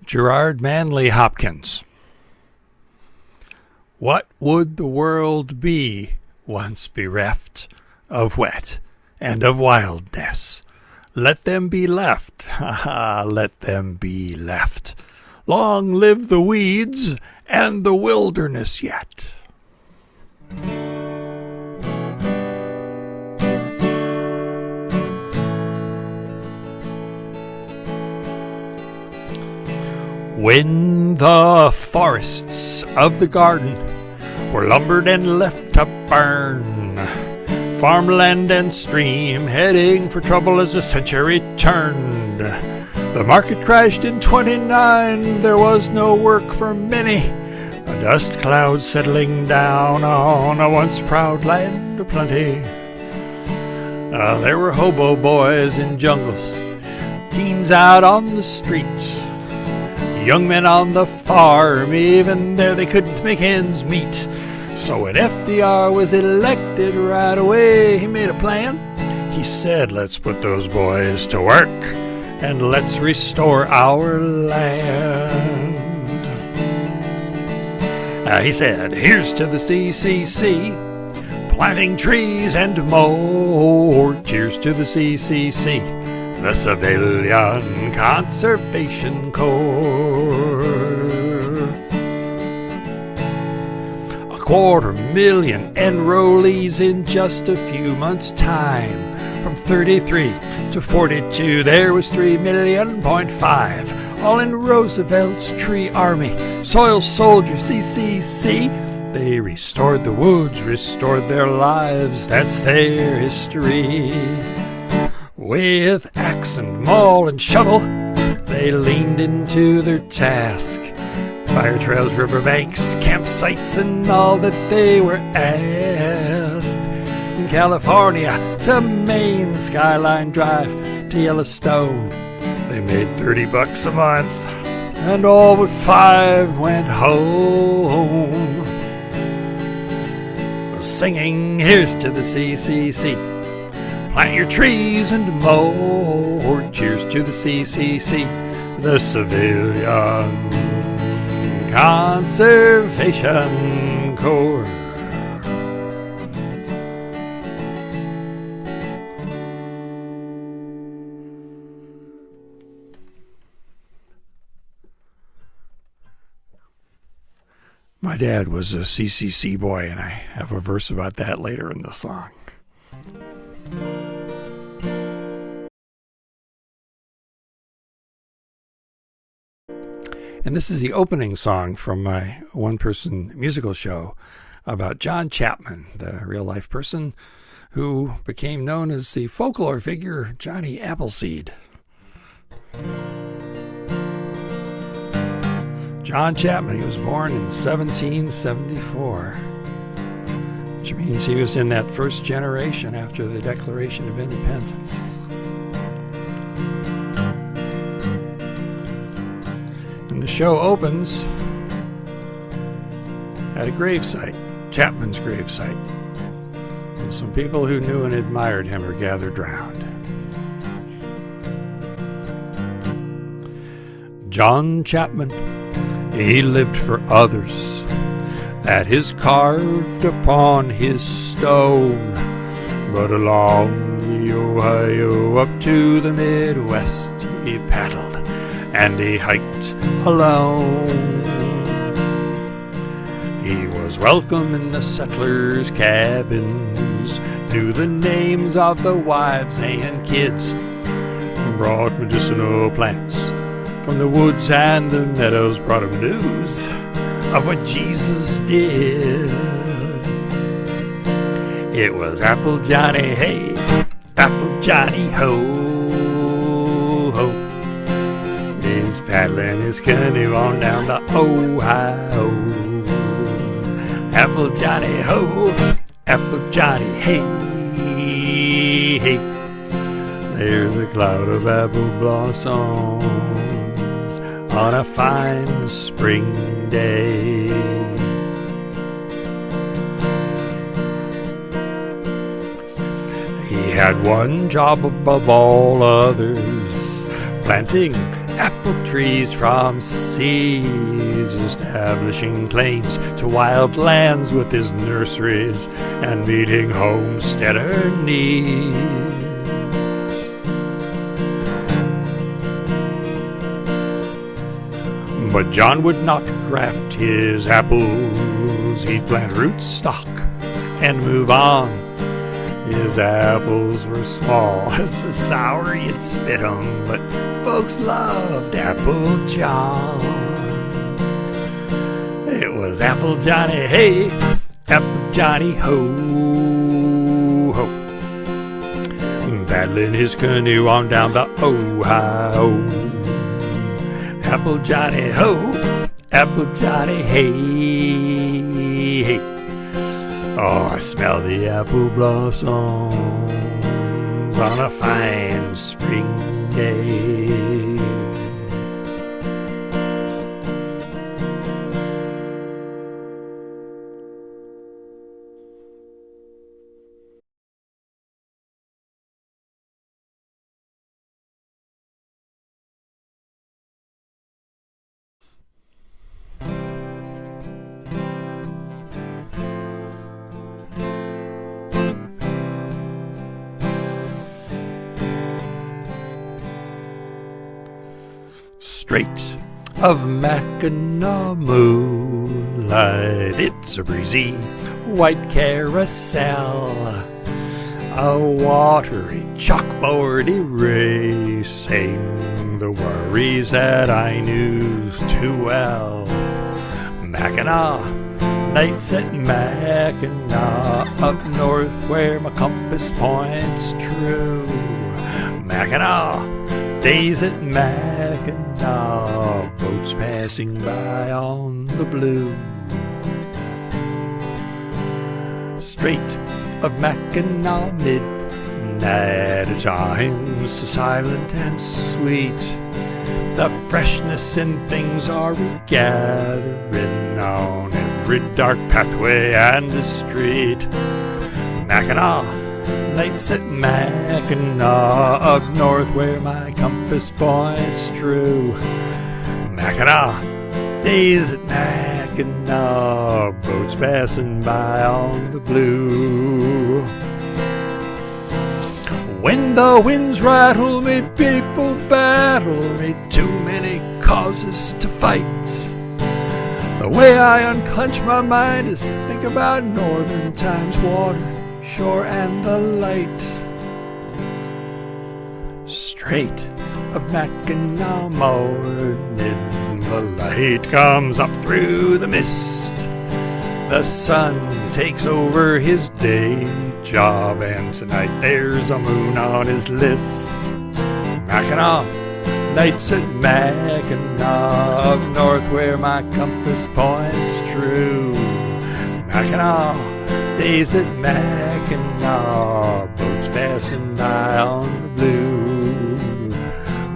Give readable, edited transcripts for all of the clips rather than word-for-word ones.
Gerard Manley Hopkins. What would the world be once bereft of wet and of wildness? Let them be left, let them be left. Long live the weeds and the wilderness yet. When the forests of the garden were lumbered and left to burn, farmland and stream heading for trouble as the century turned. The market crashed in 29, there was no work for many, a dust cloud settling down on a once proud land of plenty. There were hobo boys in jungles, teens out on the street, young men on the farm, even there they couldn't make ends meet. So when FDR was elected right away, he made a plan. He said, let's put those boys to work and let's restore our land. He said, here's to the CCC, planting trees and more. Cheers to the CCC, the Civilian Conservation Corps. 250,000 enrollees in just a few months' time. From 33 to 42, there was 3.5 million, all in Roosevelt's tree army. Soil soldiers, CCC, they restored the woods, restored their lives, that's their history. With axe and maul and shovel, they leaned into their task. Fire trails, riverbanks, campsites, and all that they were asked. In California to Maine, Skyline Drive to Yellowstone, they made $30 a month, and all but 5 went home. Singing, here's to the CCC, plant your trees and more. Cheers to the CCC, the Civilian Conservation Corps. My dad was a CCC boy, and I have a verse about that later in the song. And this is the opening song from my one-person musical show about John Chapman, the real-life person who became known as the folklore figure Johnny Appleseed. John Chapman, he was born in 1774, which means he was in that first generation after the Declaration of Independence. And the show opens at a gravesite, Chapman's gravesite. And some people who knew and admired him are gathered round. John Chapman, he lived for others, that is carved upon his stone. But along the Ohio up to the Midwest he paddled, and he hiked alone. He was welcome in the settlers' cabins, knew the names of the wives and kids, brought medicinal plants from the woods and the meadows, brought him news of what Jesus did. It was Apple Johnny, hey, Apple Johnny, ho, ho. He's paddling his canoe on down the Ohio. Apple Johnny, ho, Apple Johnny, hey, hey. There's a cloud of apple blossoms on a fine spring day. He had one job above all others, planting apple trees from seeds, establishing claims to wild lands with his nurseries, and meeting homesteader needs. But John would not graft his apples. He'd plant rootstock and move on. His apples were small, so sour you'd spit 'em, but folks loved Apple John. It was Apple Johnny, hey, Apple Johnny, ho, ho, paddling his canoe on down the Ohio. Apple Johnny, ho, Apple Johnny, hey, hey. Oh, I smell the apple blossoms on a fine spring day. Strait of Mackinac Moonlight, it's a breezy white carousel, a watery chalkboard erasing the worries that I knew too well. Mackinac, nights at Mackinac, up north where my compass points true. Mackinac, days at Mackinac, boats passing by on the blue. Strait of Mackinac, midnight at times so silent and sweet. The freshness in things are regathering on every dark pathway and a street. Mackinac, nights at Mackinac, up north where my compass points true. Mackinac, days at Mackinac, boats passing by on the blue. When the winds rattle me, people battle me, too many causes to fight. The way I unclench my mind is to think about northern times, water, shore, and the light. Strait of Mackinac morning, the light comes up through the mist. The sun takes over his day job, and tonight there's a moon on his list. Mackinac, nights at Mackinac, up north where my compass points true. Mackinac, days at Mackinac, boats passing by on the blue.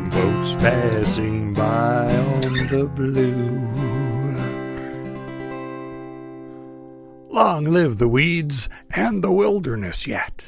Boats passing by on the blue. Long live the weeds and the wilderness yet.